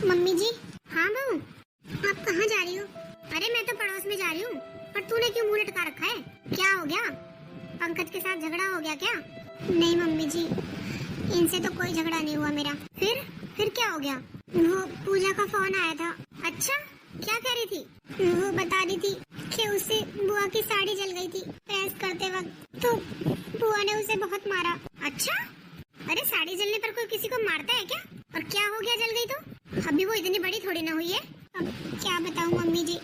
Mummy जी। हाँ बहू, आप कहाँ जा रही हो? अरे मैं तो पड़ोस में जा रही हूँ। पर तूने क्यों मुंह लटका रखा है? क्या हो गया? पंकज के साथ झगड़ा हो गया क्या? नहीं मम्मी जी, इनसे तो कोई झगड़ा नहीं हुआ मेरा। फिर क्या हो गया? वो पूजा का फोन आया था। अच्छा, क्या कह रही थी? वो बता रही थी कि उसे बुआ की साड़ी जल गई थी प्रेस करते वक्त, तो बुआ ने उसे बहुत मारा। अच्छा, अरे साड़ी जलने पर कोई किसी को मारता है क्या? और क्या हो गया जल गई तो? अभी वो इतनी बड़ी थोड़ी ना हुई है। अब क्या बताऊं मम्मी जी,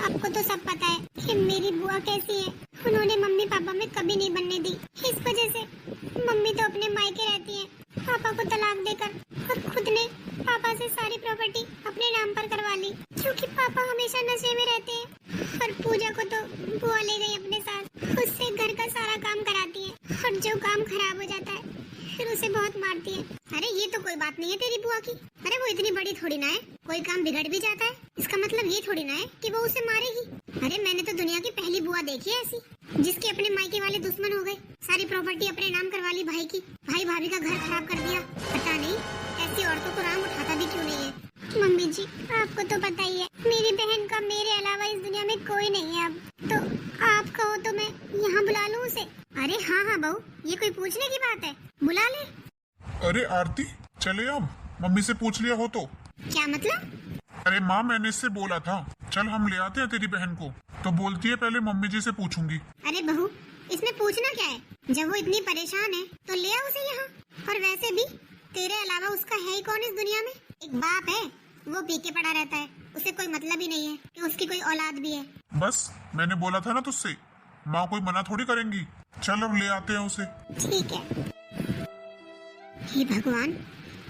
आपको तो सब पता है कि मेरी बुआ कैसी है। उन्होंने मम्मी पापा में कभी नहीं बनने दी। इस वजह से मम्मी तो अपने मायके रहती है, पापा को तलाक देकर, और खुद ने पापा से सारी प्रॉपर्टी अपने नाम पर करवा ली, क्योंकि पापा हमेशा नशे में रहते हैं। और पूजा को तो बुआ ले गई अपने साथ, उससे घर का सारा काम कराती है, और जो काम खराब हो जाता है फिर उसे बहुत मारती है। अरे ये तो कोई बात नहीं है तेरी बुआ की। अरे वो इतनी बड़ी थोड़ी ना है, कोई काम बिगड़ भी जाता है इसका मतलब ये थोड़ी ना है कि वो उसे मारेगी। अरे मैंने तो दुनिया की पहली बुआ देखी है ऐसी, जिसके अपने मायके वाले दुश्मन हो गए, सारी प्रॉपर्टी अपने नाम करवा ली भाई की, भाई भाभी का घर खराब कर दिया। पता नहीं ऐसी औरतों को राम उठाता भी क्यों नहीं है। मम्मी जी आपको तो पता ही है, मेरी बहन का मेरे अलावा इस दुनिया में कोई नहीं है। अब तो आप कहो तो मैं यहाँ बुला लूँ उसे? अरे हाँ हाँ बहू, ये कोई पूछने की बात है, बुला ले। अरे आरती, चले अब, मम्मी से पूछ लिया हो तो। क्या मतलब? अरे माँ, मैंने इससे बोला था चल हम ले आते हैं तेरी बहन को, तो बोलती है पहले मम्मी जी से पूछूंगी। अरे बहू, इसमें पूछना क्या है? जब वो इतनी परेशान है तो ले आ उसे यहाँ। और वैसे भी तेरे अलावा उसका है ही कौन इस दुनिया में? एक बाप है, वो पीके पड़ा रहता है, उसे कोई मतलब ही नहीं है कि उसकी कोई औलाद भी है। बस मैंने बोला था ना तुझसे, माँ कोई मना थोड़ी करेंगी। चल अब ले आते हैं उसे। ठीक है। हे भगवान,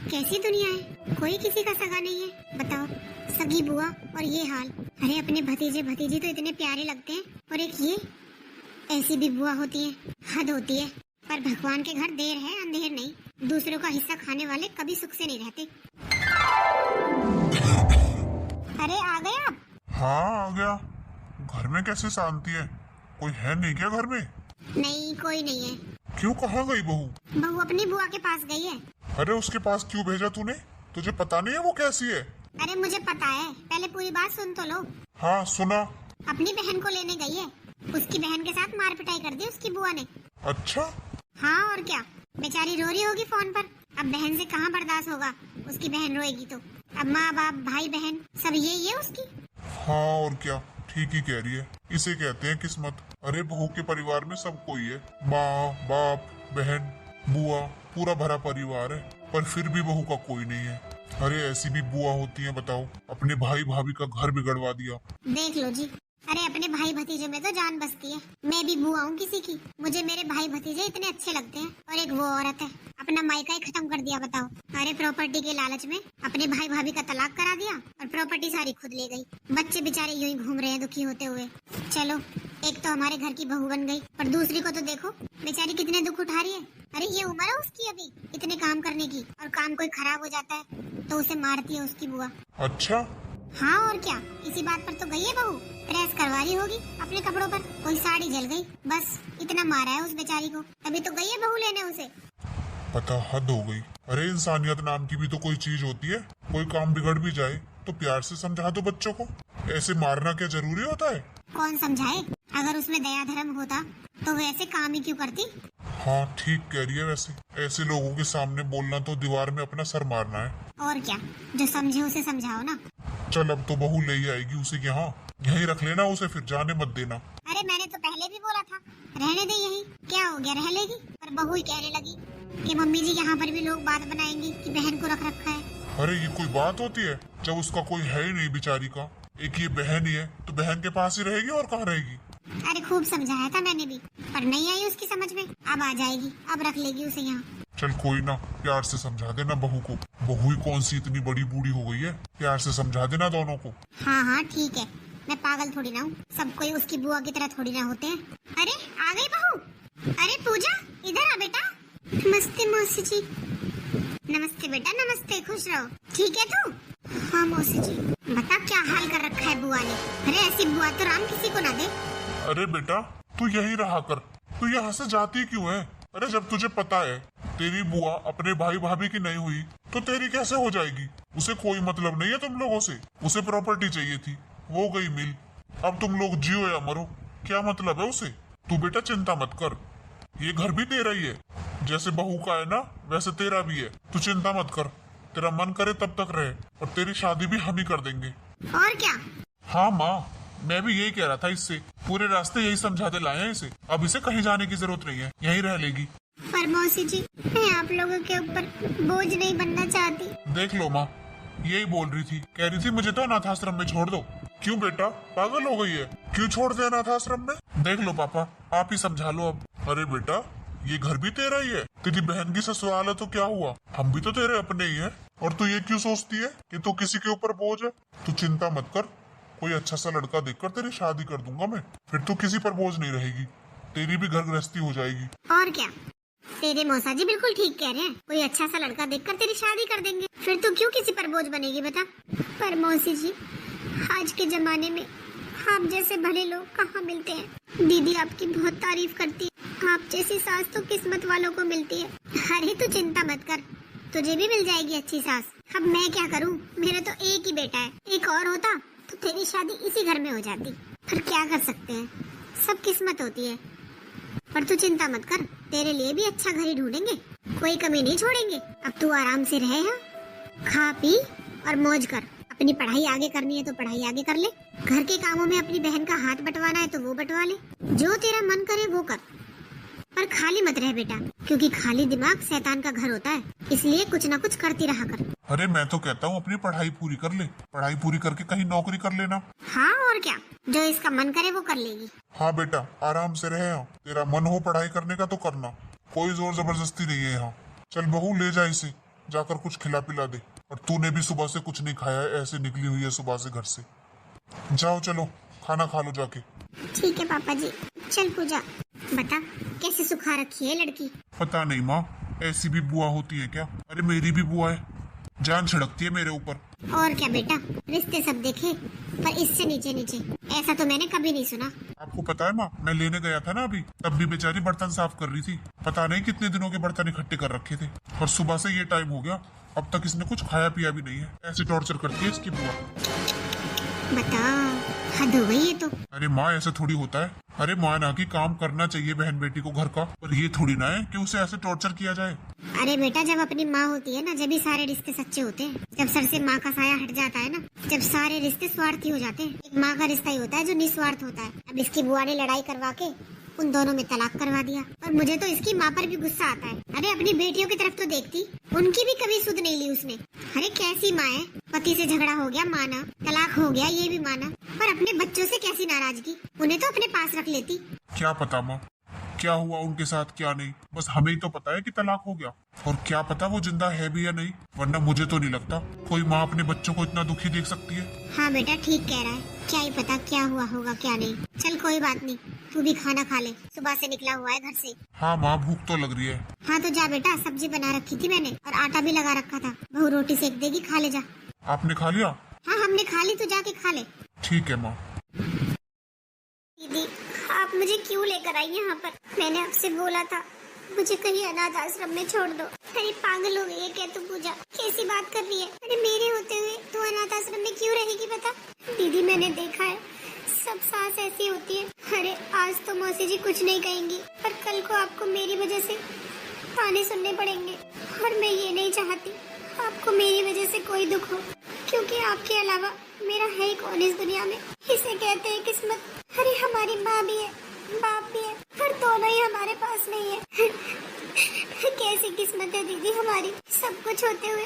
कैसी दुनिया है, कोई किसी का सगा नहीं है। बताओ, सगी बुआ और ये हाल। अरे अपने भतीजे भतीजी तो इतने प्यारे लगते हैं, और एक ये ऐसी भी बुआ होती है, हद होती है। पर भगवान के घर देर है अंधेर नहीं, दूसरों का हिस्सा खाने वाले कभी सुख से नहीं रहते। अरे आ गए आप? हाँ आ गया। घर में कैसे शांति है, कोई है नहीं क्या घर में? नहीं, कोई नहीं है। क्यों, कहाँ गई बहू? बहू अपनी बुआ के पास गई है। अरे उसके पास क्यों भेजा तूने? तुझे पता नहीं है वो कैसी है? अरे मुझे पता है, पहले पूरी बात सुन तो लो। हाँ सुना। अपनी बहन को लेने गई है, उसकी बहन के साथ मार पिटाई कर दी उसकी बुआ ने। अच्छा। हाँ और क्या, बेचारी रो रही होगी फोन पर। अब बहन से कहाँ बर्दाश्त होगा, उसकी बहन रोएगी तो। अब माँ बाप भाई बहन सब यही है उसकी। हाँ और क्या, ठीक ही कह रही है, इसे कहते हैं किस्मत। अरे बहू के परिवार में सब कोई है, माँ बाप बहन बुआ, पूरा भरा परिवार है, पर फिर भी बहू का कोई नहीं है। अरे ऐसी भी बुआ होती है बताओ, अपने भाई भाभी का घर बिगड़वा दिया। देख लो जी, अरे अपने भाई भतीजे में तो जान बसती है। मैं भी बुआ हूँ किसी की, मुझे मेरे भाई भतीजे इतने अच्छे लगते हैं, और एक वो औरत है, अपना मायका ही खत्म कर दिया। बताओ, अरे प्रॉपर्टी के लालच में अपने भाई भाभी का तलाक करा दिया, और प्रॉपर्टी सारी खुद ले गई। बच्चे बेचारे यूं ही घूम रहे हैं दुखी होते हुए। चलो, एक तो हमारे घर की बहू बन गई, और दूसरी को तो देखो बेचारी कितने दुख उठा रही है। अरे ये उम्र है उसकी अभी इतने काम करने की, और काम कोई खराब हो जाता है तो उसे मारती है उसकी बुआ। अच्छा। हाँ और क्या, इसी बात पर तो गई है बहू, प्रेस करवा रही होगी अपने कपड़ों पर, कोई साड़ी जल गई, बस इतना मारा है उस बेचारी को, तभी तो गई है बहू लेने उसे। पता हद हो गई। अरे इंसानियत नाम की भी तो कोई चीज होती है, कोई काम बिगड़ भी जाए तो प्यार से समझा दो बच्चों को, ऐसे मारना क्या जरूरी होता है? कौन समझाए, अगर उसमें दया धर्म होता तो वो ऐसे काम ही क्यों करती। हाँ ठीक कह रही है, वैसे ऐसे लोगों के सामने बोलना तो दीवार में अपना सर मारना है। और क्या, जो समझे उसे समझाओ ना। चल अब तो बहू ले ही आएगी उसे यहाँ, यहीं रख लेना उसे, फिर जाने मत देना। अरे मैंने तो पहले भी बोला था रहने दे यहीं, क्या हो गया रह लेगी। पर बहू ही कहने लगी कि मम्मी जी यहाँ पर भी लोग बात बनाएंगे कि बहन को रख रखा है। अरे ये कोई बात होती है, जब उसका कोई है ही नहीं बेचारी का, एक ये बहन ही है, तो बहन के पास ही रहेगी और कहाँ रहेगी। अरे खूब समझाया था मैंने भी, पर नहीं आई उसकी समझ में। अब आ जाएगी, अब रख लेगी उसे यहाँ। चल कोई ना, प्यार से समझा देना बहू को। बहू ही कौन सी इतनी बड़ी बूढ़ी हो गई है, प्यार से समझा देना दोनों को। हाँ हाँ ठीक है, मैं पागल थोड़ी ना हूँ, सब कोई उसकी बुआ की तरह थोड़ी ना होते हैं। अरे आ गई बहू। अरे पूजा इधर आ बेटा। नमस्ते मौसी जी। नमस्ते बेटा नमस्ते, खुश रहो। ठीक है तू? हाँ मौसी जी। बता क्या हाल कर रखा है बुआ ने। अरे ऐसी बुआ तो राम किसी को ना दे। अरे बेटा तू यही रहा कर, तू यहाँ से जाती क्यों है? अरे जब तुझे पता है तेरी बुआ अपने भाई भाभी की नहीं हुई, तो तो तेरी कैसे हो जाएगी? उसे कोई मतलब नहीं है तुम लोगों से, उसे प्रॉपर्टी चाहिए थी, वो गई मिल। अब तुम लोग जियो या मरो, क्या मतलब है उसे? तू बेटा चिंता मत कर, ये घर भी तेरा ही है, जैसे बहू का है ना वैसे तेरा भी है। तू चिंता मत कर, तेरा मन करे तब तक रहे, और तेरी शादी भी हम ही कर देंगे। और क्या? हाँ माँ, मैं भी यही कह रहा था, इससे पूरे रास्ते यही समझाते लाए हैं इसे। अब इसे कहीं जाने की जरूरत नहीं है, यहीं रह लेगी। पर मौसी जी, मैं आप लोगों के ऊपर बोझ नहीं बनना चाहती। देख लो माँ, यही बोल रही थी, कह रही थी मुझे तो अनाथ आश्रम में छोड़ दो। क्यों बेटा, पागल हो गई है? क्यों छोड़ दे अनाथ आश्रम में? देख लो पापा, आप ही समझा लो अब। अरे बेटा, ये घर भी तेरा ही है, तेरी बहन की ससुराल है तो क्या हुआ, हम भी तो तेरे अपने ही हैं। और तू ये क्यों सोचती है कि तू किसी के ऊपर बोझ है? तू चिंता मत कर, कोई अच्छा सा लड़का देखकर तेरी शादी कर दूंगा मैं, फिर तू किसी पर बोझ नहीं रहेगी, तेरी भी घर गृहस्थी हो जाएगी। और क्या, तेरे मौसा जी बिल्कुल ठीक कह रहे हैं, कोई अच्छा सा लड़का देखकर तेरी शादी कर देंगे, फिर तू क्यों किसी पर बोझ बनेगी बता। पर मौसी जी, आज के जमाने में आप जैसे भले लोग कहाँ मिलते हैं। दीदी आपकी बहुत तारीफ करती है, आप जैसी सास तो किस्मत वालों को मिलती है। अरे तू चिंता मत कर, तुझे भी मिल जाएगी अच्छी सास। अब मैं क्या करूँ, मेरा तो एक ही बेटा है, एक और होता तो तेरी शादी इसी घर में हो जाती। पर क्या कर सकते हैं, सब किस्मत होती है। पर तू चिंता मत कर, तेरे लिए भी अच्छा घर ही ढूंढेंगे, कोई कमी नहीं छोड़ेंगे। अब तू आराम से रहे, हाँ, खा पी और मौज कर। अपनी पढ़ाई आगे करनी है तो पढ़ाई आगे कर ले, घर के कामों में अपनी बहन का हाथ बंटवाना है तो वो बंटवा ले, जो तेरा मन करे वो कर। पर खाली मत रह बेटा, क्योंकि खाली दिमाग शैतान का घर होता है, इसलिए कुछ ना कुछ करती रहा कर। अरे मैं तो कहता हूँ अपनी पढ़ाई पूरी कर ले, पढ़ाई पूरी करके कहीं नौकरी कर लेना। हाँ और क्या, जो इसका मन करे वो कर लेगी। हाँ बेटा, आराम से रहे, यहाँ तेरा मन हो पढ़ाई करने का तो करना, कोई जोर जबरदस्ती नहीं है यहाँ। चल बहू, ले जा इसे, जाकर कुछ खिला पिला दे। और तूने भी सुबह से कुछ नहीं खाया है, ऐसे निकली हुई है सुबह से घर से। जाओ चलो, खाना खा लो जाके। ठीक है पापा जी। चल पूजा, बता कैसे सुखा रखी है लड़की। पता नहीं माँ, ऐसी भी बुआ होती है क्या? अरे मेरी भी बुआ है, जान छिड़कती है मेरे ऊपर। और क्या बेटा, रिश्ते सब देखे पर इससे नीचे नीचे, ऐसा तो मैंने कभी नहीं सुना। आपको पता है माँ, मैं लेने गया था ना अभी, तब भी बेचारी बर्तन साफ कर रही थी, पता नहीं कितने दिनों के बर्तन इकट्ठे कर रखे थे, और सुबह से ये टाइम हो गया, अब तक इसने कुछ खाया पिया भी नहीं है। ऐसे टॉर्चर करती है इसकी बुआ। बता, हद हो गई है तो। अरे माँ, ऐसे थोड़ी होता है। अरे माँ ना कि काम करना चाहिए बहन बेटी को घर का, पर ये थोड़ी ना है कि उसे ऐसे टॉर्चर किया जाए। अरे बेटा, जब अपनी माँ होती है ना, जब ही सारे रिश्ते सच्चे होते हैं, जब सर से माँ का साया हट जाता है ना, जब सारे रिश्ते स्वार्थी हो जाते हैं। एक माँ का रिश्ता ही होता है जो निस्वार्थ होता है। अब इसकी बुआ ने लड़ाई करवा के उन दोनों में तलाक करवा दिया, और मुझे तो इसकी माँ पर भी गुस्सा आता है। अरे अपनी बेटियों की तरफ तो देखती, उनकी भी कभी सुध नहीं ली उसने। अरे कैसी माँ है, पति से झगड़ा हो गया माना, तलाक हो गया ये भी माना, पर अपने बच्चों से कैसी नाराजगी, उन्हें तो अपने पास रख लेती। क्या पता माँ, क्या हुआ उनके साथ क्या नहीं, बस हमें ही तो पता है कि तलाक हो गया, और क्या पता वो जिंदा है भी या नहीं, वरना मुझे तो नहीं लगता कोई माँ अपने बच्चों को इतना दुखी देख सकती है। हाँ बेटा ठीक कह रहा है, क्या ही पता क्या हुआ होगा क्या नहीं। चल कोई बात नहीं, तू भी खाना खा ले, सुबह से निकला हुआ है घर से। हाँ माँ, भूख तो लग रही है। हाँ तो जा बेटा, सब्जी बना रखी थी मैंने और आटा भी लगा रखा था, बहू रोटी सेक देगी, खा ले जा। आपने खा लिया? हाँ हमने खा ली, तू जाके खा ले। ठीक है माँ। दीदी, आप मुझे क्यों लेकर आई यहाँ पर? मैंने आपसे बोला था मुझे कहीं अनाथ आश्रम में छोड़ दो। अरे पागल हो गई है क्या तू पूजा, कैसी बात कर रही है? अरे मेरे होते हुए तू अनाथ आश्रम में क्यों रहेगी बता? दीदी मैंने देखा है, सब सास ऐसी होती है। अरे आज तो मौसी जी कुछ नहीं कहेंगी, पर कल को आपको मेरी वजह से ताने सुनने पड़ेंगे, और मैं ये नहीं चाहती आपको मेरी वजह से कोई दुख हो, क्योंकि आपके अलावा मेरा है ही कौन इस दुनिया में। इसे कहते हैं किस्मत। अरे हमारी माँ भी है, बाप भी है, पर दोनों ही हमारे पास नहीं है। कैसी किस्मत है दीदी हमारी, सब कुछ होते हुए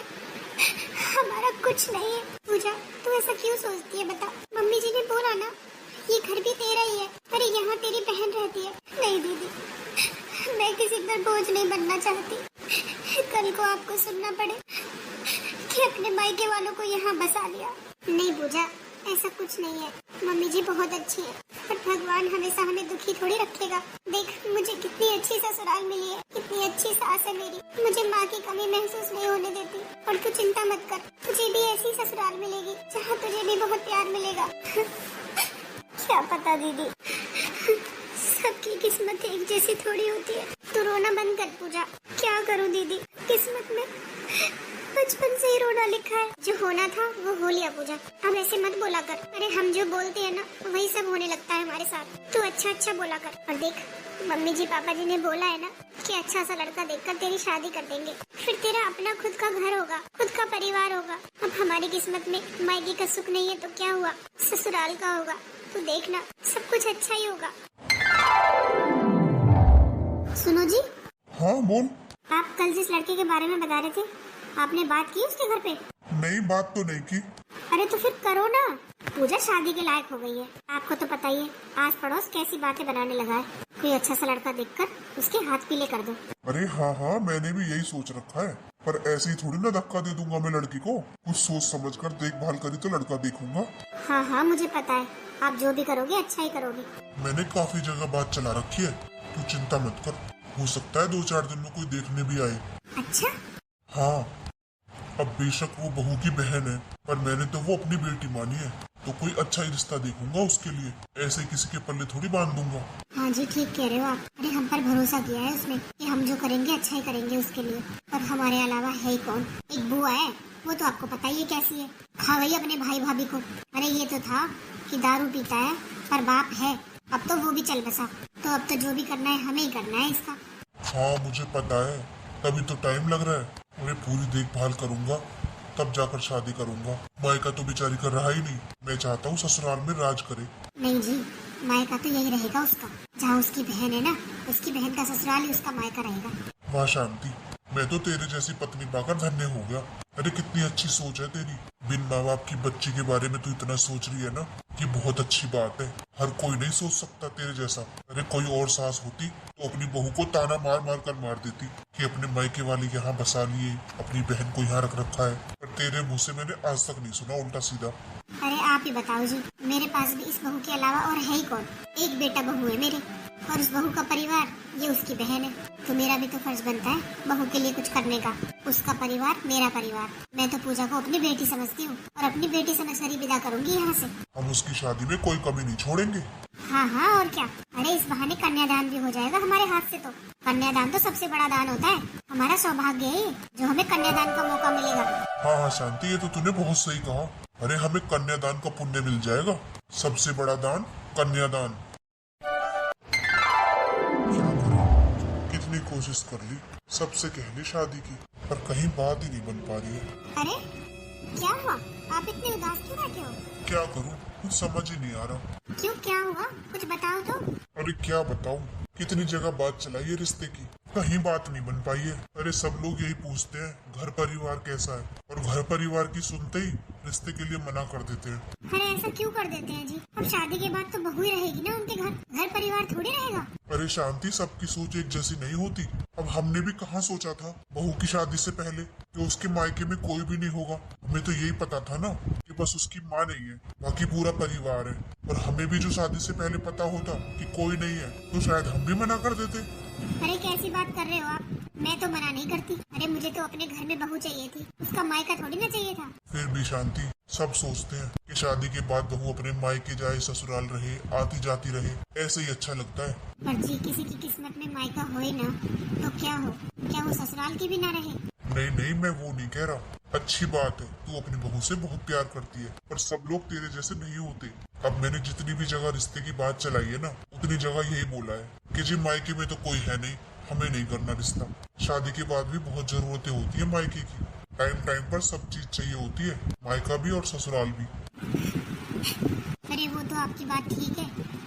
हमारा कुछ नहीं है। पूजा तू ऐसा क्यों सोचती है बता? मम्मी जी ने बोला ना ये घर भी तेरा ही है, अरे यहाँ तेरी बहन रहती है। नहीं दीदी, मैं किसी पर बोझ नहीं बनना चाहती। कल को आपको सुनना पड़े कि अपने मायके वालों को यहाँ बसा लिया। नहीं पूजा, ऐसा कुछ नहीं है, मम्मी जी बहुत अच्छी है, पर भगवान हमेशा हमें दुखी थोड़ी रखेगा। देख मुझे कितनी अच्छी ससुराल मिली है, कितनी अच्छी सास है मेरी, मुझे माँ की कमी महसूस नहीं होने देती। और तू चिंता मत कर, तुझे भी ऐसी ससुराल मिलेगी जहाँ तुझे भी बहुत प्यार मिलेगा। क्या पता दीदी, सबकी किस्मत एक जैसी थोड़ी होती है। तू रोना बंद कर पूजा। क्या करूँ दीदी, किस्मत में बचपन से ही रोना लिखा है, जो होना था वो हो लिया पूजा, अब ऐसे मत बोला कर। अरे हम जो बोलते हैं ना वही सब होने लगता है हमारे साथ, तू अच्छा अच्छा बोला कर। और देख मम्मी जी पापा जी ने बोला है ना कि अच्छा सा लड़का देखकर तेरी शादी कर देंगे, फिर तेरा अपना खुद का घर होगा, खुद का परिवार होगा। अब हमारी किस्मत में मायके का सुख नहीं है तो क्या हुआ, ससुराल का होगा। तू देखना सब कुछ अच्छा ही होगा। सुनो जी। हाँ बोल। आप कल जिस लड़के के बारे में बता रहे थे, आपने बात की उसके घर पे? नहीं, बात तो नहीं की। अरे तो फिर करो ना, पूजा शादी के लायक हो गई है। आपको तो पता ही है आस पड़ोस कैसी बातें बनाने लगा है। कोई अच्छा सा लड़का देखकर उसके हाथ पीले कर दो। अरे हाँ, मैंने भी यही सोच रखा है, पर ऐसे ही थोड़ी ना धक्का दे दूंगा मैं लड़की को। कुछ सोच समझ कर देखभाल करी तो लड़का देखूंगा। हाँ मुझे पता है, आप जो भी करोगे अच्छा ही करोगे। मैंने काफी जगह बात चला रखी है, तू चिंता मत कर। हो सकता है 2-4 दिन में कोई देखने भी आए। अच्छा? हाँ, अब बेशक वो बहू की बहन है, पर मैंने तो वो अपनी बेटी मानी है, तो कोई अच्छा ही रिश्ता देखूंगा उसके लिए। ऐसे किसी के पल्ले थोड़ी बांध दूंगा। हाँ जी ठीक कह रहे हो आप। अरे हम पर भरोसा किया है उसने कि हम जो करेंगे अच्छा ही करेंगे उसके लिए। और हमारे अलावा है ही कौन? एक बुआ है, वो तो आपको पता ही है कैसी है, खा गई अपने भाई भाभी को। अरे ये तो था कि दारू पीता है पर बाप है, अब तो वो भी चल बसा। तो अब तो जो भी करना है हमें ही करना है इसका। हाँ मुझे पता है, तभी तो टाइम लग रहा है। मैं पूरी देखभाल करूंगा तब जाकर शादी करूंगा। मायका तो बेचारी कर रहा ही नहीं, मैं चाहता हूँ ससुराल में राज करे। नहीं जी, मायका तो यही रहेगा उसका, जहाँ उसकी बहन है ना, उसकी बहन का ससुराल ही उसका मायका रहेगा। वाह शांति, मैं तो तेरे जैसी पत्नी पाकर धन्य हो गया। अरे कितनी अच्छी सोच है तेरी। बिन माँ बाप की बच्ची के बारे में तू इतना सोच रही है ना, कि बहुत अच्छी बात है। हर कोई नहीं सोच सकता तेरे जैसा। अरे कोई और सास होती तो अपनी बहू को ताना मार मार कर मार देती कि अपने मायके वाली यहाँ बसा लिए, अपनी बहन को यहाँ रख रखा है। पर तेरे मुँह से मैंने आज तक नहीं सुना उल्टा सीधा। अरे आप ही बताओ जी, मेरे पास भी इस बहू के अलावा और है ही कौन? एक बेटा बहू है मेरे, और उस बहू का परिवार ये उसकी बहन है। तो मेरा भी तो फर्ज बनता है बहू के लिए कुछ करने का। उसका परिवार मेरा परिवार। मैं तो पूजा को अपनी बेटी समझती हूँ और अपनी बेटी समझकर ही विदा करूंगी यहाँ से। हम उसकी शादी में कोई कमी नहीं छोड़ेंगे। हाँ और क्या। अरे इस बहाने कन्यादान भी हो जाएगा हमारे हाथ से। तो कन्यादान तो सबसे बड़ा दान होता है। हमारा सौभाग्य है ये, जो हमें कन्यादान का मौका मिलेगा। हाँ शांति, ये तो तूने बहुत सही कहा। अरे हमें कन्यादान का पुण्य मिल जाएगा। सबसे बड़ा दान कन्यादान। क्या करूं? कितनी कोशिश कर ली, सबसे कह ली शादी की, पर कहीं बात ही नहीं बन पा रही है। अरे क्या हुआ? आप इतने उदास क्यों बैठे हो? क्या करूं, कुछ समझ ही नहीं आ रहा। क्यों, क्या हुआ? कुछ बताओ तो। अरे क्या बताऊं, कितनी जगह बात चलाई है रिश्ते की, कहीं बात नहीं बन पाई है। अरे सब लोग यही पूछते हैं घर परिवार कैसा है, और घर परिवार की सुनते ही रिश्ते के लिए मना कर देते हैं। अरे ऐसा क्यों कर देते हैं जी? अब शादी के बाद तो बहू ही रहेगी ना उनके घर, घर परिवार थोड़ी रहेगा। अरे शांति, सबकी सोच एक जैसी नहीं होती। अब हमने भी कहाँ सोचा था बहू की शादी से पहले कि उसके मायके में कोई भी नहीं होगा। हमें तो यही पता था ना कि बस उसकी माँ नहीं है, बाकी पूरा परिवार है। और हमें भी जो शादी से पहले पता होता कि कोई नहीं है, तो शायद हम भी मना कर देते। अरे कैसी बात कर रहे हो आप? मैं तो मना नहीं करती। अरे मुझे तो अपने घर में बहू चाहिए थी, उसका मायका थोड़ी ना चाहिए था। फिर भी शांति, सब सोचते हैं कि शादी के बाद बहू अपने मायके जाए, ससुराल रहे, आती जाती रहे, ऐसे ही अच्छा लगता है। पर जी किसी की किस्मत में मायका होए ना तो क्या हो, क्या वो ससुराल की भी ना रहे? नहीं, मैं वो नहीं कह रहा। अच्छी बात है, तू अपनी बहू से बहुत प्यार करती है, पर सब लोग तेरे जैसे नहीं होते। अब मैंने जितनी भी जगह रिश्ते की बात चलाई है ना, उतनी जगह यही बोला है कि जी मायके में तो कोई है नहीं, हमें नहीं करना रिश्ता। शादी के बाद भी बहुत जरूरतें होती है मायके की। टाइम पर सब चीज चाहिए होती है, मायका भी और ससुराल भी। अरे वो तो आपकी बात ठीक है,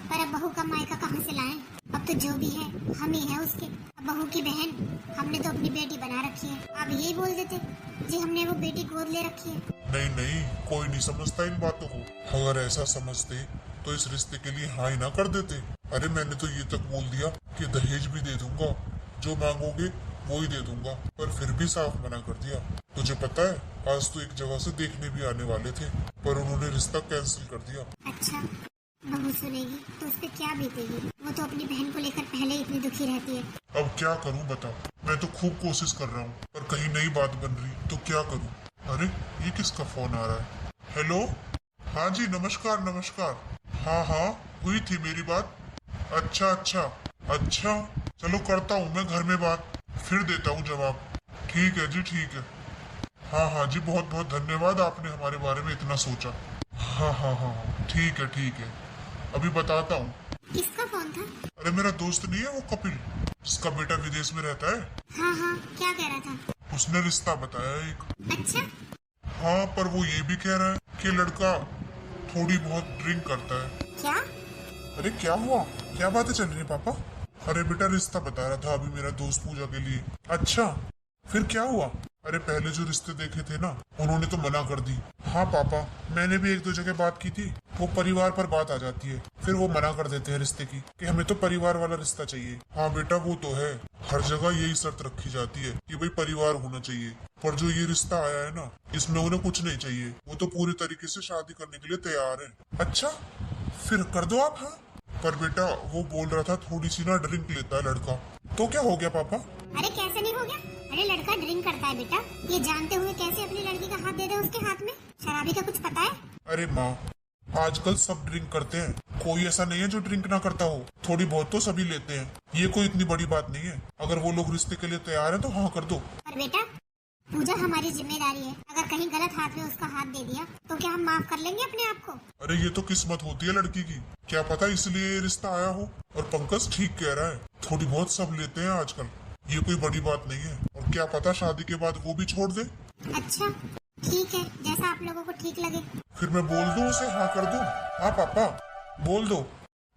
पर अब बहू का मायका कहाँ से लाएं? अब तो जो भी है हम ही है उसके। अब बहू की बहन हमने तो अपनी बेटी बना रखी है। आप यही बोल देते जी हमने वो बेटी गोद ले रखी है। नहीं, कोई नहीं समझता इन बातों को। अगर ऐसा समझते तो इस रिश्ते के लिए हाँ ही ना कर देते। अरे मैंने तो ये तक बोल दिया कि दहेज भी दे दूंगा, जो मांगोगे वो ही दे दूंगा, पर फिर भी साफ मना कर दिया। तुझे पता है, आज तो एक जगह से देखने भी आने वाले थे, पर उन्होंने रिश्ता कैंसिल कर दिया। अच्छा, बहू सुनेगी तो उस पर क्या बीतेगी? वो तो अपनी बहन को लेकर पहले इतनी दुखी रहती है। अब क्या करूं बता, मैं तो खूब कोशिश कर रहा हूं, पर कहीं नई बात बन रही, तो क्या करूं? अरे ये किसका फोन आ रहा है? हेलो, हाँ जी नमस्कार। हाँ हुई थी मेरी बात। अच्छा, चलो करता हूँ मैं घर में बात, फिर देता हूँ जवाब। ठीक है जी, ठीक है। हाँ हाँ जी, बहुत बहुत धन्यवाद, आपने हमारे बारे में इतना सोचा। हाँ हाँ हाँ हाँ, ठीक है ठीक है, अभी बताता हूँ। किसका फोन था? अरे मेरा दोस्त नहीं है वो कपिल, जिसका बेटा विदेश में रहता है। हाँ हाँ, क्या कह रहा था? उसने रिश्ता बताया एक। अच्छा। हाँ, पर वो ये भी कह रहा है कि लड़का थोड़ी बहुत ड्रिंक करता है। क्या? अरे क्या हुआ, क्या बातें चल रही है पापा? अरे बेटा रिश्ता बता रहा था अभी मेरा दोस्त पूजा के लिए। अच्छा, फिर क्या हुआ? अरे पहले जो रिश्ते देखे थे ना, उन्होंने तो मना कर दी। हाँ पापा, मैंने भी एक दो जगह बात की थी, वो परिवार पर बात आ जाती है, फिर वो मना कर देते हैं रिश्ते की, कि हमें तो परिवार वाला रिश्ता चाहिए। हाँ बेटा वो तो है, हर जगह यही शर्त रखी जाती है कि भाई परिवार होना चाहिए, पर जो ये रिश्ता आया है ना, इसमें उन्हें कुछ नहीं चाहिए, वो तो पूरी तरीके से शादी करने के लिए तैयार है। अच्छा, फिर कर दो आप। हाँ, पर बेटा वो बोल रहा था थोड़ी सी ना ड्रिंक लेता है लड़का। तो क्या हो गया पापा? अरे कैसे नहीं हो गया? अरे लड़का ड्रिंक करता है बेटा, ये जानते हुए कैसे अपनी लड़की का हाथ दे दे उसके हाथ में? शराबी का कुछ पता है? अरे माँ, आजकल सब ड्रिंक करते हैं, कोई ऐसा नहीं है जो ड्रिंक ना करता हो, थोड़ी बहुत तो सभी लेते हैं, ये कोई इतनी बड़ी बात नहीं है। अगर वो लोग रिश्ते के लिए तैयार है तो हाँ कर दो। पर बेटा पूजा हमारी जिम्मेदारी है, अगर कहीं गलत हाथ में उसका हाथ दे दिया तो क्या हम माफ कर लेंगे अपने आप को? अरे ये तो किस्मत होती है लड़की की, क्या पता इसलिए ये रिश्ता आया हो। और पंकज ठीक कह रहा है, थोड़ी बहुत सब लेते हैं आजकल, ये कोई बड़ी बात नहीं है, और क्या पता शादी के बाद वो भी छोड़ दे। अच्छा ठीक है, जैसा आप लोगों को ठीक लगे। फिर मैं बोल दूं उसे हाँ कर दूं? हाँ पापा बोल दो,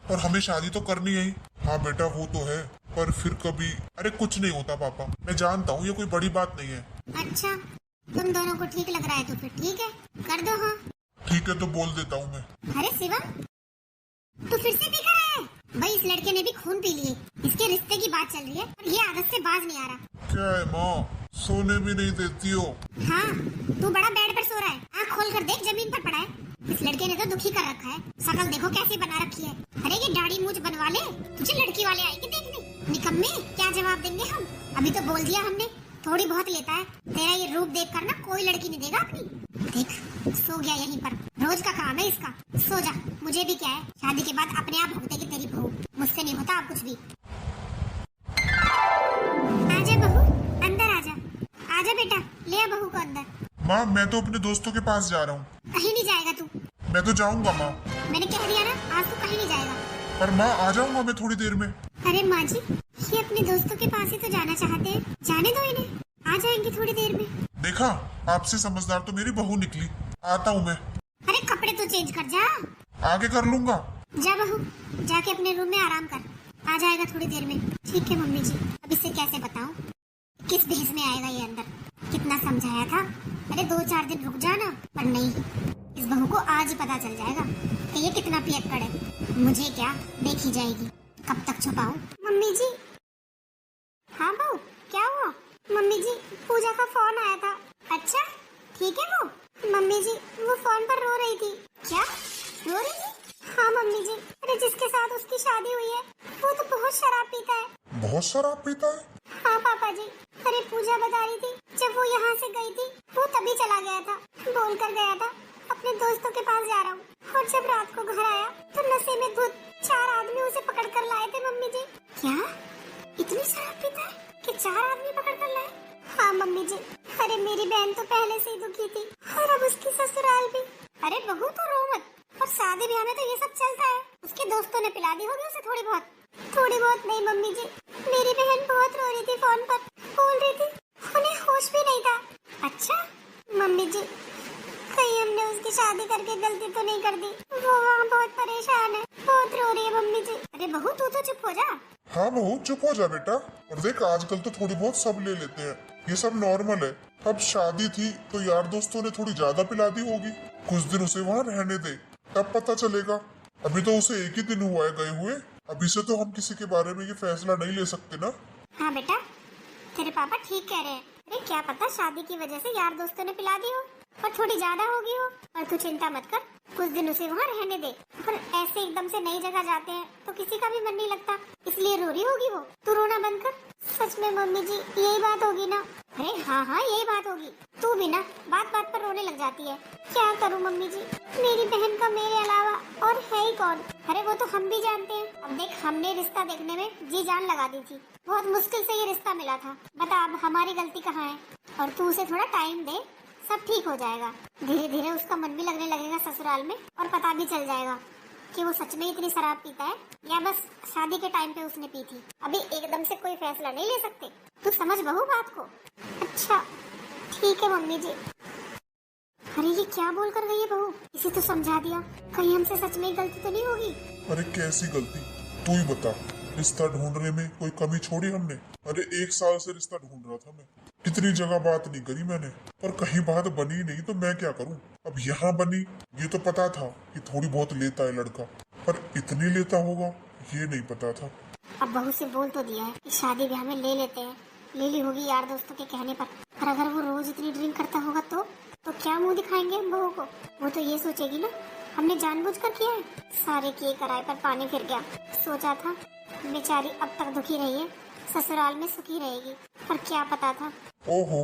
पर हमें शादी तो करनी है ही। हाँ बेटा वो तो है, पर फिर कभी। अरे कुछ नहीं होता पापा, मैं जानता हूँ ये कोई बड़ी बात नहीं है। अच्छा, तुम दोनों को ठीक लग रहा है तो फिर ठीक है, कर दो। हाँ ठीक है तो बोल देता हूँ मैं। अरे शिवम, तू फिर से पी कर आया है? भाई इस लड़के ने भी खून पी लिए, इसके रिश्ते की बात चल रही है और ये आदत से बाज नहीं आ रहा। क्या है माँ, सोने भी नहीं देती हो? हाँ, तू बड़ा बेड पर सो रहा है, आँख खोल कर देख जमीन पर पड़ा है। इस लड़के ने तो दुखी कर रखा है, शकल देखो कैसी बना रखी है। अरे ये दाढ़ी मूंछ बनवा ले, तुझे लड़की वाले आएंगे देखने। निकम्मे, क्या जवाब देंगे हम? अभी तो बोल दिया हमने, थोड़ी बहुत लेता है। तेरा ये रूप देख कर ना कोई लड़की नहीं देगा अपनी। देख सो गया यहीं पर, रोज का काम है इसका। सो जा, मुझे भी क्या है, शादी के बाद अपने आप भुगतेगी तेरी बहू, मुझसे नहीं होता अब कुछ भी। आजा बहू, अंदर आजा। आजा बेटा, ले आ बहू को अंदर। माँ मैं तो अपने दोस्तों के पास जा रहा हूँ। कहीं नहीं जाएगा तू। मैं तो जाऊंगा माँ। मैंने कह दिया ना, आज तू कहीं नहीं जाएगा। पर माँ आ जाऊंगा मैं थोड़ी देर में। अरे माँ जी, ये अपने दोस्तों के पास ही तो जाना चाहते हैं, जाने दो इन्हें, आ जाएंगे थोड़ी देर में। देखा, आपसे समझदार तो मेरी बहू निकली। आता हूँ मैं। अरे कपड़े तो चेंज कर जा। आगे कर लूंगा। जा बहू, जाके अपने रूम में आराम कर, आ जाएगा थोड़ी देर में। ठीक है मम्मी जी, अब इसे कैसे बताऊं किस भेष में आएगा ये अंदर। कितना समझाया था, अरे 2-4 दिन रुक जाना, पर नहीं, इस बहू को आज ही पता चल जाएगा कि ये कितना पियक्कड़ है। मुझे क्या, देखी जाएगी, कब तक छुपाऊं। मम्मी जी। हाँ बहू, क्या हुआ? मम्मी जी, पूजा का फोन आया था। अच्छा ठीक है वो? मम्मी जी वो फोन पर रो रही थी। क्या रो रही थी? हाँ मम्मी जी, अरे जिसके साथ उसकी शादी हुई है वो तो बहुत शराब पीता है। बहुत शराब पीता है? हाँ पापा जी, अरे पूजा बता रही थी जब वो यहाँ से गई थी वो तभी चला गया था, बोल कर गया था अपने दोस्तों के पास जा रहा हूँ, और जब रात को घर आया तो नशे में धुत 4 आदमी उसे पकड़ कर लाए थे। मम्मी जी। क्या इतनी शराब पीता है कि 4 आदमी पकड़ कर लाए? हाँ मम्मी जी, अरे मेरी बहन तो पहले से ही दुखी थी और अब उसकी ससुराल भी। अरे बहू तो रो मत, और शादी ब्याह में तो ये सब चलता है। उसके दोस्तों ने पिला दी होगी उसे थोड़ी बहुत। थोड़ी बहुत नहीं मम्मी जी, मेरी बहन बहुत रो रही थी, फोन पर बोल रही थी, उन्हें होश भी नहीं था। अच्छा मम्मी जी, कहीं हमने उसकी शादी करके गलती तो नहीं कर दी? वो वहाँ बहुत परेशान है, बहुत रो रही है मम्मी जी। अरे बहू तू तो चुप हो जा। हाँ बहू चुप हो जा बेटा। और देख आजकल तो थोड़ी बहुत सब ले लेते हैं, ये सब नॉर्मल है। अब शादी थी तो यार दोस्तों ने थोड़ी ज्यादा पिला दी होगी, कुछ दिन उसे वहाँ रहने दे, तब पता चलेगा। अभी तो उसे एक ही दिन हुआ है गए हुए, अभी से तो हम किसी के बारे में ये फैसला नहीं ले सकते ना। हाँ बेटा, तेरे पापा ठीक कह रहे हैं। अरे क्या पता शादी की वजह से यार दोस्तों ने पिला दी हो और थोड़ी ज्यादा होगी हो। और तू चिंता मत कर, कुछ दिन उसे वहाँ रहने दे। पर ऐसे एकदम से नई जगह जाते हैं तो किसी का भी मन नहीं लगता, इसलिए रो रही होगी वो। तू रोना बंद कर। सच में मम्मी जी यही बात होगी ना? अरे हाँ हाँ यही बात होगी, तू भी ना बात बात पर रोने लग जाती है। क्या करूँ मम्मी जी, मेरी बहन का मेरे अलावा और है ही कौन? अरे वो तो हम भी जानते हैं। अब देख, हमने रिश्ता देखने में जी जान लगा दी थी, बहुत मुश्किल से ये रिश्ता मिला था। बता अब हमारी गलती कहाँ है? और तू उसे थोड़ा टाइम दे, सब ठीक हो जाएगा। धीरे धीरे उसका मन भी लगने लगेगा ससुराल में और पता भी चल जाएगा कि वो सच में इतनी शराब पीता है या बस शादी के टाइम पे उसने पी थी। अभी एकदम से कोई फैसला नहीं ले सकते, तू समझ बहू बात को। अच्छा ठीक है मम्मी जी। अरे ये क्या बोल कर गई है बहू, इसे तो समझा दिया, कहीं हमसे सच में गलती तो नहीं होगी। अरे कैसी गलती, तू ही बता। रिश्ता ढूंढने में कोई कमी छोड़ी हमने? अरे 1 साल से रिश्ता ढूंढ रहा था मैं, कितनी जगह बात नहीं करी मैंने, पर कहीं बात बनी नहीं तो मैं क्या करूं। अब यहाँ बनी, ये तो पता था कि थोड़ी बहुत लेता है लड़का, पर इतनी लेता होगा ये नहीं पता था। अब बहू से बोल तो दिया है कि शादी ब्याह में ले लेते हैं, ले ली होगी यार दोस्तों के कहने पर अगर वो रोज इतनी ड्रिंक करता होगा तो क्या मुंह दिखाएंगे हम बहू को। वो तो ये सोचेगी ना हमने जानबूझकर किया है। सारे किए कराए पर पानी फिर गया। सोचा था बेचारी अब तक दुखी रही है, ससुराल में सुखी रहेगी, पर क्या पता था। ओहो,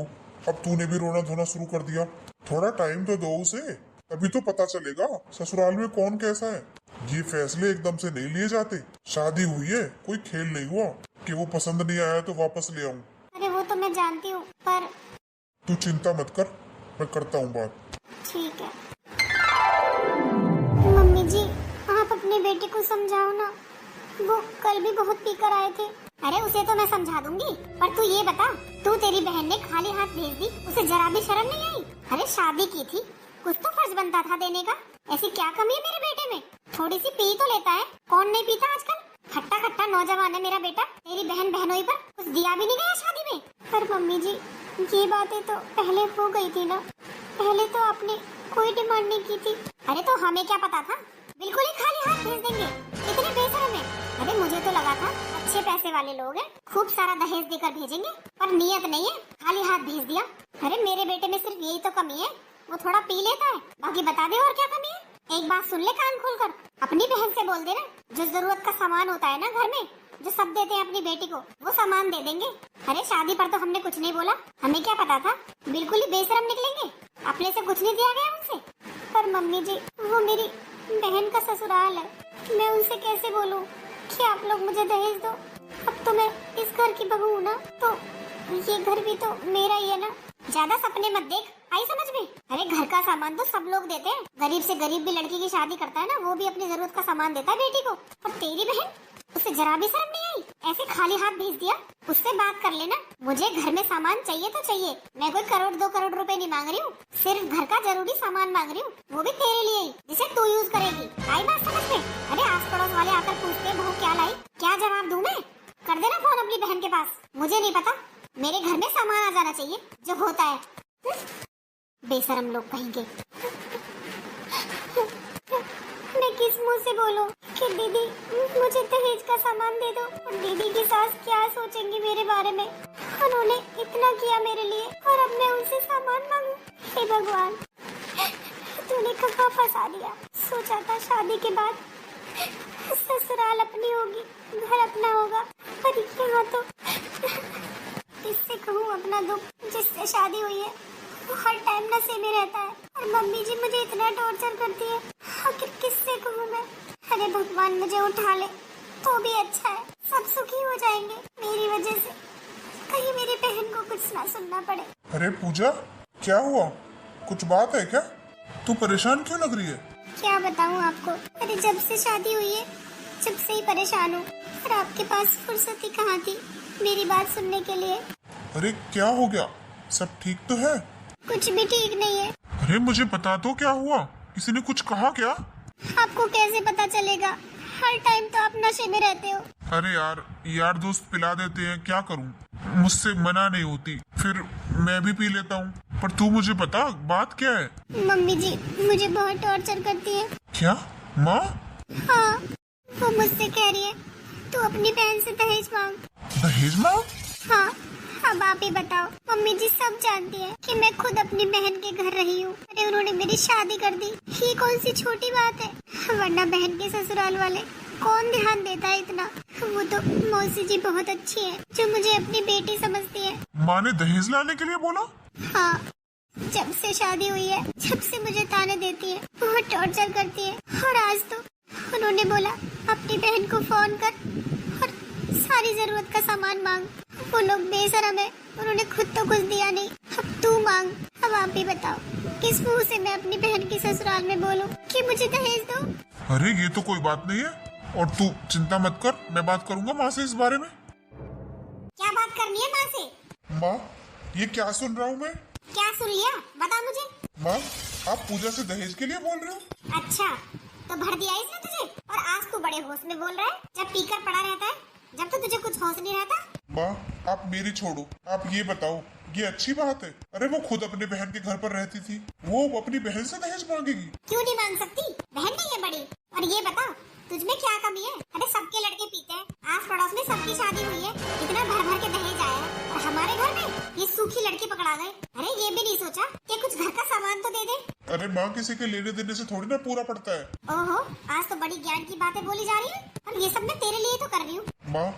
अब तूने भी रोना धोना शुरू कर दिया। थोड़ा टाइम तो दो उसे, तभी तो पता चलेगा ससुराल में कौन कैसा है। ये फैसले एकदम से नहीं लिए जाते। शादी हुई है, कोई खेल नहीं हुआ कि वो पसंद नहीं आया तो वापस ले आऊं। अरे वो तो मैं जानती हूँ, पर तू चिंता मत कर, मैं करता हूँ बात। ठीक है। मम्मी जी आप अपने बेटे को समझाओ ना, वो कल भी बहुत पीकर आए थे। अरे उसे तो मैं समझा दूंगी, पर तू ये बता, तू तेरी बहन ने खाली हाथ भेज दी, उसे जरा भी शर्म नहीं आई? अरे शादी की थी, कुछ तो फर्ज बनता था देने का। ऐसी क्या कमी है मेरे बेटे में? थोड़ी सी पी तो लेता है, कौन नहीं पीता आजकल। खट्टा खट्टा नौजवान है मेरा बेटा, तेरी बहन बहनोई पर कुछ दिया भी नहीं गया शादी में। पर मम्मी जी ये बातें तो पहले हो गई थी ना, पहले तो आपने कोई डिमांड नहीं की थी। अरे तो हमें क्या पता था, बिल्कुल ही खाली हाथ भेज देंगे, इतने बेशरम है। अरे मुझे तो लगा था अच्छे पैसे वाले लोग हैं, खूब सारा दहेज देकर भेजेंगे, पर नियत नहीं है, खाली हाथ भेज दिया। अरे मेरे बेटे में सिर्फ यही तो कमी है, वो थोड़ा पी लेता है, बाकी बता दे और क्या कमी है। एक बात सुन ले कान खोलकर, अपनी बहन से बोल देना जो जरूरत का सामान होता है ना घर में, जो सब देते हैं अपनी बेटी को, वो सामान दे देंगे। अरे शादी पर तो हमने कुछ नहीं बोला, हमें क्या पता था बिल्कुल ही बेशरम निकलेंगे, अपने से कुछ नहीं दिया गया उनसे। पर मम्मी जी वो मेरी बहन का ससुराल है, मैं उनसे कैसे बोलूं कि आप लोग मुझे दहेज दो। अब तो मैं इस घर की बहू हूँ ना, तो ये घर भी तो मेरा ही है ना। ज्यादा सपने मत देख, आई समझ में। अरे घर का सामान तो सब लोग देते हैं, गरीब से गरीब भी लड़की की शादी करता है ना, वो भी अपनी जरूरत का सामान देता है बेटी को। पर तेरी बहन, उसे जरा भी शर्म नहीं आई, ऐसे खाली हाथ भेज दिया। उससे बात कर लेना, मुझे घर में सामान चाहिए तो चाहिए, मैं कोई 1-2 करोड़ रुपए नहीं मांग रही हूँ, सिर्फ घर का जरूरी सामान मांग रही हूँ, वो भी तेरे लिए ही, जिसे तू यूज करेगी। आई बात समझ में? अरे आस पड़ोस वाले आकर पूछते हैं बहू क्या लाई, क्या जवाब दूं मैं? कर देना फोन अपनी बहन के पास। मुझे नहीं पता, मेरे घर में सामान आ जाना चाहिए जो होता है। बेशरम लोग कहेंगे। मैं किस मुंह से बोलूं कि दीदी मुझे दहेज का सामान दे दो, और दीदी की सास क्या सोचेंगी मेरे बारे में। उन्होंने इतना किया मेरे लिए और अब मैं उनसे सामान मांगू? हे भगवान, तूने कहाँ फंसा दिया। सोचा था शादी के बाद ससुराल अपनी होगी, घर अपना होगा, पर यहाँ तो किससे कहूँ अपना दुख। जिससे शादी हुई है वो हर टाइम नशे में रहता है, और मम्मी जी मुझे इतना टॉर्चर करती है, आखिर किससे कहूँ मैं। अरे भगवान मुझे उठा ले तो भी अच्छा है, सब सुखी हो जाएंगे मेरी वजह से, कहीं मेरी बहन को कुछ ना सुनना पड़े। अरे पूजा, क्या हुआ? कुछ बात है क्या? तू परेशान क्यों लग रही है? क्या बताऊँ आपको, अरे जब से शादी हुई है जब से ही परेशान हूँ, और आपके पास फुर्सत ही कहाँ थी मेरी बात सुनने के लिए। अरे क्या हो गया? सब ठीक तो है? कुछ भी ठीक नहीं है। अरे मुझे बता दो क्या हुआ, किसी ने कुछ कहा क्या? आपको कैसे पता चलेगा, हर टाइम तो आप नशे में रहते हो। अरे यार दोस्त पिला देते हैं, क्या करूं, मुझसे मना नहीं होती, फिर मैं भी पी लेता हूँ। पर तू मुझे बता बात क्या है? मम्मी जी मुझे बहुत टॉर्चर करती है। क्या माँ? हाँ, वो मुझसे कह रही है तू अपनी बहन से दहेज मांग। दहेज मांग? हाँ, अब आप ही बताओ। मम्मी जी सब जानती है कि मैं खुद अपनी बहन के घर रही हूँ, अरे उन्होंने मेरी शादी कर दी, ये कौन सी छोटी बात है, वरना बहन के ससुराल वाले कौन ध्यान देता है इतना। वो तो मौसी जी बहुत अच्छी है, जो मुझे अपनी बेटी समझती है। माँ ने दहेज लाने के लिए बोला? हाँ, जब से शादी हुई है जब से मुझे ताने देती है, बहुत टॉर्चर करती है, और आज तो उन्होंने बोला अपनी बहन को फोन कर और सारी जरूरत का सामान मांग। वो लोग बेशरम है, उन्होंने खुद तो कुछ दिया नहीं, अब तू मांग। अब आप भी बताओ, किस मुंह से मैं अपनी बहन की ससुराल में बोलूं कि मुझे दहेज दो। अरे ये तो कोई बात नहीं है, और तू चिंता मत कर, मैं बात करूंगा माँ से इस बारे में। क्या बात करनी है माँ से? माँ, ये क्या सुन रहा हूँ मैं? क्या सुन लिया, बता मुझे। माँ, आप पूजा से दहेज के लिए बोल रहे हो? अच्छा, तो भर दिया इसने तुझे, और आज तू बड़े होश में बोल रहा है, जब पीकर पड़ा रहता है, जब तो तुझे कुछ होश नहीं रहता। माँ, आप मेरी छोड़ो, आप ये बताओ, ये अच्छी बात है? अरे वो खुद अपने बहन के घर पर रहती थी, वो अपनी बहन से दहेज मांगेगी? क्यों नहीं मांग सकती, बहन नहीं है बड़ी। और ये बता, तुझमें क्या कमी है? अरे सबके लड़के पीते हैं, आस पड़ोस में सबकी शादी हुई है, इतना भर भर के दहेज आया है, और हमारे घर में ये सूखी लड़की पकड़ा गए। अरे ये भी नहीं सोचा कि कुछ घर का सामान तो दे दे। अरे माँ, किसी के लेने देने से थोड़ी ना पूरा पड़ता है। ओहो, आज तो बड़ी ज्ञान की बातें बोली जा रही है, और ये सब मैं तेरे लिए तो कर रही हूँ। माँ,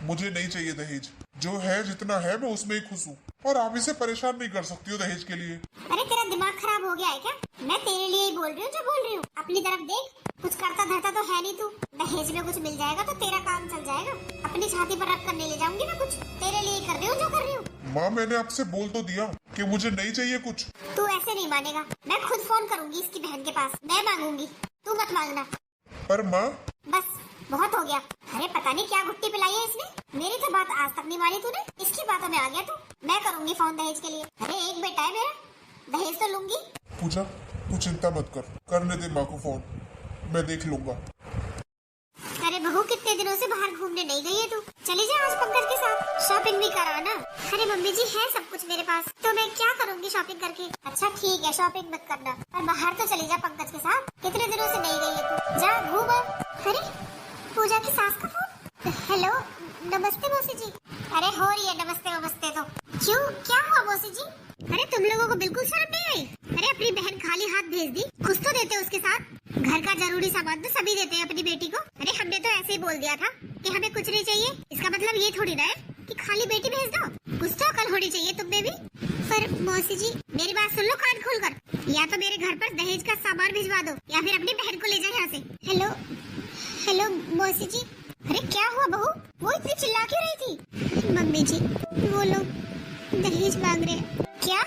मुझे नहीं चाहिए दहेज, जो है जितना है मैं उसमें ही खुश हूँ, और आप इसे परेशान नहीं कर सकती हो दहेज के लिए। अरे तेरा दिमाग खराब हो गया है क्या? मैं तेरे लिए ही बोल रही हूँ जो बोल रही हूँ। अपनी तरफ देख, कुछ करता धरता तो है नहीं तू। दहेज में कुछ मिल जाएगा तो तेरा काम चल जाएगा। अपनी छाती पर रख कर नहीं ले जाऊंगी मैं कुछ, तेरे लिए कर रही हूँ जो कर रही हूँ। माँ, मैंने आपसे बोल तो दिया कि मुझे नहीं चाहिए कुछ। तू ऐसे नहीं मानेगा, मैं खुद फोन करूंगी इसकी बहन के पास, मैं मांगूंगी, तू मत मांगना। पर माँ, बस बहुत हो गया। अरे पता नहीं क्या गुट्टी पिलाई है इसने, मेरी तो बात आज तक नहीं मानी तूने, इसकी बातों में आ गया तू। मैं करूंगी फोन दहेज के लिए। अरे एक बेटा है मेरा, दहेज तो लूंगी। पूजा, तू चिंता मत कर, करने दे माँ को फोन, मैं देख लूंगा। अरे बहू, कितने दिनों से बाहर घूमने नहीं गई है तू? चली जा आज पंकज के साथ, शॉपिंग भी कराना। अरे मम्मी जी, है सब कुछ मेरे पास, तो मैं क्या करूंगी शॉपिंग करके? अच्छा ठीक है, शॉपिंग मत करना, पर बाहर तो चली जा पंकज के साथ। कितने दिनों से नहीं गई है तू, जा घूम आ। अरे पूजा की सास का फोन। हेलो, नमस्ते मौसी जी। अरे हो रही है नमस्ते नमस्ते तो। क्यों, क्या हुआ मौसी जी? अरे तुम लोगों को बिल्कुल शर्म नहीं आई? अरे अपनी बहन खाली हाथ भेज दी, कुछ तो देते उसके साथ। घर का जरूरी सामान तो सभी देते हैं अपनी बेटी को। अरे हमने तो ऐसे ही बोल दिया था कि हमें कुछ नहीं चाहिए, इसका मतलब ये थोड़ी ना है कि खाली बेटी भेज दो। कुछ तो अकल होनी चाहिए तुम में भी। पर मौसी जी, मेरी बात सुन लो कान खोलकर, या तो मेरे घर पर दहेज का सामान भिजवा दो, या फिर अपनी बहन को ले जाओ यहाँ से। हेलो हेलो मौसी जी। अरे क्या हुआ बहू, वो इतनी चिल्ला क्यों रही थी? मम्मी जी, वो लोग दहेज मांग रहे हैं। क्या?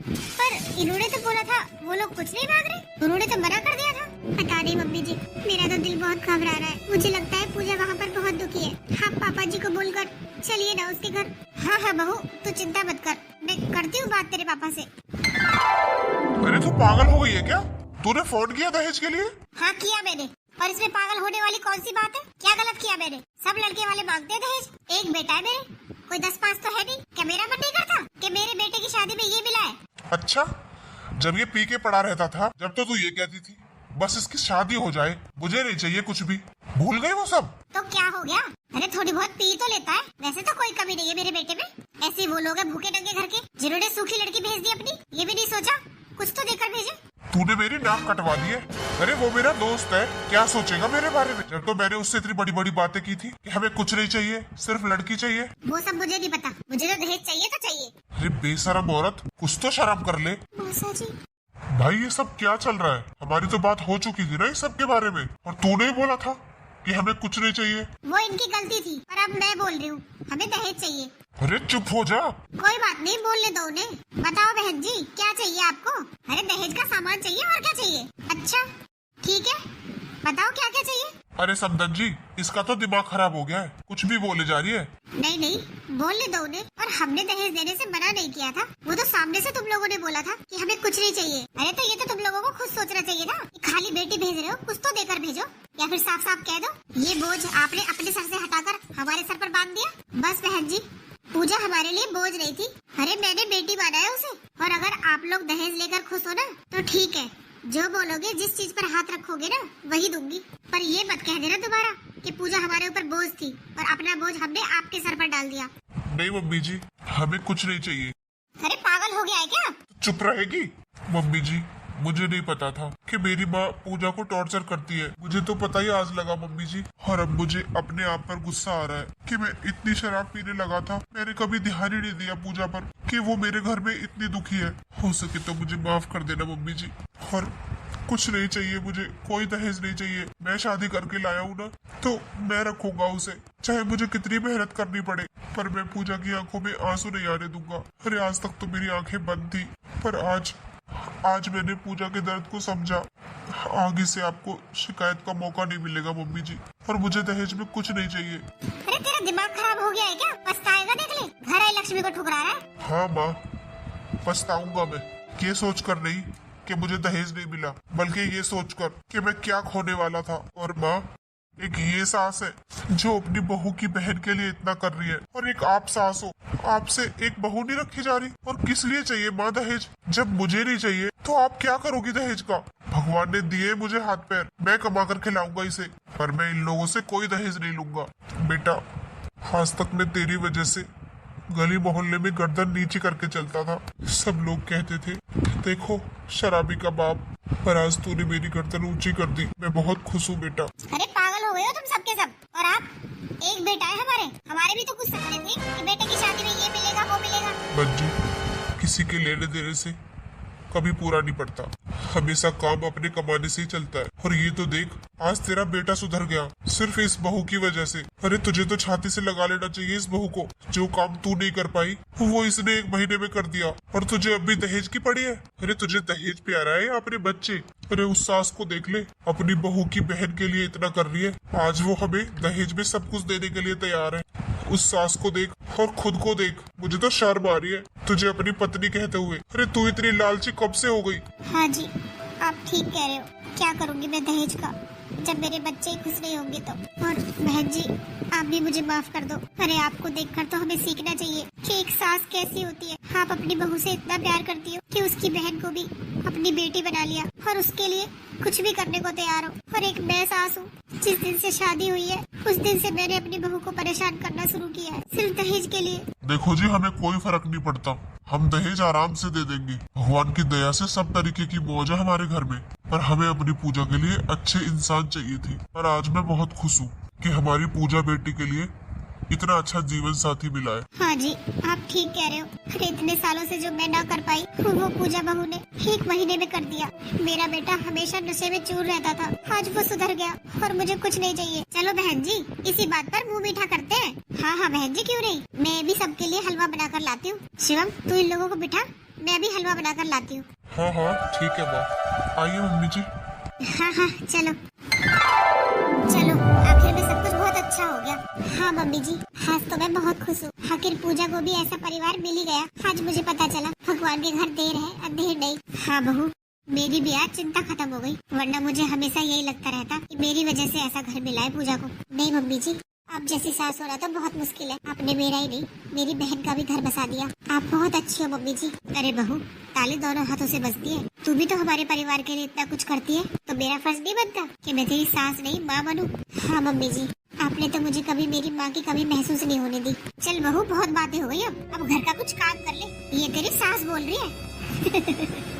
पर इन्होंने तो बोला था वो लोग कुछ नहीं मांग रहे, उन्होंने तो मना कर दिया था। पता नहीं मम्मी जी, मेरा तो दिल बहुत घबरा रहा है। मुझे लगता है पूजा वहाँ पर बहुत दुखी है। हाँ, पापा जी को बोलकर चलिए ना उसके घर। हाँ हाँ बहू, तू चिंता मत कर, मैं करती हूँ बात तेरे पापा से। अरे तू पागल हो गई है क्या? तूने फोन किया दहेज के लिए? हाँ किया मैंने, और इसमें पागल होने वाली कौन सी बात है? क्या गलत किया मैंने? सब लड़के वाले मांगते हैं दहेज, एक बेटा है मेरे, कोई 10-5 तो है नहीं। क्या मेरा मन नहीं करता कि मेरे बेटे की शादी में ये मिला है? अच्छा, जब ये पी के पड़ा रहता था, जब तो तू ये कहती थी बस इसकी शादी हो जाए, मुझे नहीं चाहिए कुछ भी। भूल गई वो सब? तो क्या हो गया? अरे थोड़ी बहुत पी तो लेता है, वैसे तो कोई कमी नहीं है मेरे बेटे में। ऐसे वो लोग हैं भूखे नंगे घर के, जिन्होंने सूखी लड़की भेज दी अपनी, ये भी नहीं सोचा कुछ तो देकर भेजे। तूने मेरी नाक कटवा दी है। अरे वो मेरा दोस्त है, क्या सोचेगा मेरे बारे में? जब तो मैंने उससे इतनी बड़ी बड़ी बातें की थी कि हमें कुछ नहीं चाहिए, सिर्फ लड़की चाहिए। वो सब मुझे नहीं पता, मुझे तो दहेज चाहिए तो चाहिए। अरे बेशरम औरत, कुछ तो शर्म कर ले। मौसा जी, भाई ये सब क्या चल रहा है? हमारी तो बात हो चुकी थी ना इस सब के बारे में, और तूने ही बोला था कि हमें कुछ नहीं चाहिए। वो इनकी गलती थी, पर अब मैं बोल रही हूँ हमें दहेज चाहिए। अरे चुप हो जा। कोई बात नहीं, बोलने दो उन्हें। बताओ बहन जी, क्या चाहिए आपको? अरे दहेज का सामान चाहिए, और क्या चाहिए? अच्छा ठीक है, बताओ क्या क्या चाहिए। अरे समदन जी, इसका तो दिमाग खराब हो गया है, कुछ भी बोले जा रही है। नहीं नहीं, बोलने दो उन्हें। और हमने दहेज देने से मना नहीं किया था, वो तो सामने से तुम लोगों ने बोला था कि हमें कुछ नहीं चाहिए। अरे तो ये तो तुम लोगों को खुद सोचना चाहिए था कि खाली बेटी भेज रहे हो, कुछ तो देकर भेजो, या फिर साफ साफ कह दो ये बोझ आपने अपने सर से हटाकर हमारे सर पर बांध दिया। बस बहन जी, पूजा हमारे लिए बोझ नहीं थी। अरे मैंने बेटी माना है उसे, और अगर आप लोग दहेज लेकर खुश हो ना तो ठीक है, जो बोलोगे, जिस चीज पर हाथ रखोगे ना वही दूंगी। पर ये मत कह देना दोबारा कि पूजा हमारे ऊपर बोझ थी और अपना बोझ हमने आपके सर पर डाल दिया। नहीं मम्मी जी, हमें कुछ नहीं चाहिए। अरे पागल हो गया है क्या? चुप रहेगी? मम्मी जी, मुझे नहीं पता था कि मेरी माँ पूजा को टॉर्चर करती है। मुझे तो पता ही आज लगा मम्मी जी, और अब मुझे अपने आप पर गुस्सा आ रहा है कि मैं इतनी शराब पीने लगा था। मैंने कभी ध्यान ही नहीं दिया पूजा पर कि वो मेरे घर में इतनी दुखी है। हो सके तो मुझे माफ कर देना मम्मी जी, और कुछ नहीं चाहिए मुझे, कोई दहेज नहीं चाहिए। मैं शादी करके लाया हूँ ना, तो मैं रखूंगा उसे, चाहे मुझे कितनी मेहनत करनी पड़े, पर मैं पूजा की आंखों में आंसू नहीं आने दूंगा। अरे आज तक तो मेरी आंखें बंद थी, पर आज मैंने पूजा के दर्द को समझा। आगे से आपको शिकायत का मौका नहीं मिलेगा मम्मी जी, और मुझे दहेज में कुछ नहीं चाहिए। अरे तेरा दिमाग खराब हो गया है क्या? पछताएगा, देख ले घर आई लक्ष्मी को ठुकरा रहा है। हाँ माँ, पछताऊंगा मैं, ये सोचकर नहीं कि मुझे दहेज नहीं मिला, बल्कि ये सोचकर कि मैं क्या खोने वाला था। और माँ, एक ये सास है जो अपनी बहू की बहन के लिए इतना कर रही है, और एक आप सास हो, आपसे एक बहू नहीं रखी जा रही। और किस लिए चाहिए माँ दहेज? जब मुझे नहीं चाहिए तो आप क्या करोगी दहेज का? भगवान ने दिए मुझे हाथ पैर, मैं कमा कर खिलाऊंगा इसे, पर मैं इन लोगों से कोई दहेज नहीं लूंगा। बेटा, आज तक मैं तेरी वजह से गली मोहल्ले में गर्दन नीचे करके चलता था। सब लोग कहते थे देखो शराबी का बाप, पर आज तूने मेरी गर्दन ऊंची कर दी। मैं बहुत खुश हूँ बेटा। अरे पागल हो गए हो तुम सबके सब। और आप, एक बेटा है हमारे भी तो कुछ सपने थे कि बेटे की शादी में ये मिलेगा वो मिलेगा। बच्ची, किसी के लेने देने से कभी पूरा नहीं पड़ता, हमेशा काम अपने कमाने से ही चलता है। और ये तो देख, आज तेरा बेटा सुधर गया सिर्फ इस बहू की वजह से। अरे तुझे तो छाती से लगा लेना चाहिए इस बहू को, जो काम तू नहीं कर पाई वो इसने 1 महीने में कर दिया, और तुझे अब भी दहेज की पड़ी है। अरे तुझे दहेज प्यारा है या अपने बच्चे? अरे उस सास को देख ले, अपनी बहू की बहन के लिए इतना कर रही है, आज वो हमें दहेज में सब कुछ देने के लिए तैयार है। उस सास को देख और खुद को देख, मुझे तो शर्म आ रही है तुझे अपनी पत्नी कहते हुए। अरे तू इतनी लालची कब से हो गई? हाँ जी, आप ठीक कह रहे हो। क्या करूँगी मैं दहेज का, जब मेरे बच्चे ही खुश नहीं होंगे तो। और बहन जी, आप भी मुझे माफ कर दो। अरे आपको देखकर तो हमें सीखना चाहिए कि एक सास कैसी होती है। आप अपनी बहू से इतना प्यार करती हो कि उसकी बहन को भी अपनी बेटी बना लिया, और उसके लिए कुछ भी करने को तैयार हो। और एक मैं सास हूँ, जिस दिन से शादी हुई है उस दिन से मैंने अपनी बहू को परेशान करना शुरू किया है, सिर्फ दहेज के लिए। देखो जी, हमें कोई फर्क नहीं पड़ता, हम दहेज आराम से दे देंगे। भगवान की दया से सब तरीके की मौज है हमारे घर में, पर हमें अपनी पूजा के लिए अच्छे इंसान चाहिए थे। और आज मैं बहुत खुश हूँ कि हमारी पूजा बेटी के लिए इतना अच्छा जीवन साथी मिला है। हाँ जी, आप ठीक कह रहे हो। अरे इतने सालों से जो मैं ना कर पाई वो पूजा बहू ने 1 महीने में कर दिया। मेरा बेटा हमेशा नशे में चूर रहता था, आज वो सुधर गया और मुझे कुछ नहीं चाहिए। चलो बहन जी, इसी बात पर मुंह मीठा करते हैं। हाँ हाँ बहन जी, क्यों नहीं, मैं भी सबके लिए हलवा बनाकर लाती हूँ। शिवम, तू इन लोगों को बिठा, मैं भी हलवा बनाकर लाती हूँ। हाँ हाँ ठीक है माँ, आइए मम्मी जी। हाँ हाँ चलो चलो, आखिर में सब कुछ बहुत अच्छा हो गया। हाँ मम्मी जी, आज तो मैं बहुत खुश हूँ। आखिर पूजा को भी ऐसा परिवार मिल ही गया। आज मुझे पता चला भगवान के घर देर है अंधेर नहीं। हाँ बहू, मेरी भी आज चिंता खत्म हो गई, वरना मुझे हमेशा यही लगता रहता कि मेरी वजह से ऐसा घर मिला है पूजा को। नहीं मम्मी जी, आप जैसी सास हो रहा तो बहुत मुश्किल है। आपने मेरा ही नहीं, मेरी बहन का भी घर बसा दिया। आप बहुत अच्छी हो मम्मी जी। अरे बहू, ताली दोनों हाथों से बजती है। तू भी तो हमारे परिवार के लिए इतना कुछ करती है, तो मेरा फर्ज नहीं बनता कि मैं तेरी सास नहीं माँ बनूं? हाँ मम्मी जी, आपने तो मुझे कभी मेरी माँ की कमी महसूस नहीं होने दी। चल बहू, बहुत बातें हो गई, अब घर का कुछ काम कर ले। ये तेरी सास बोल रही है।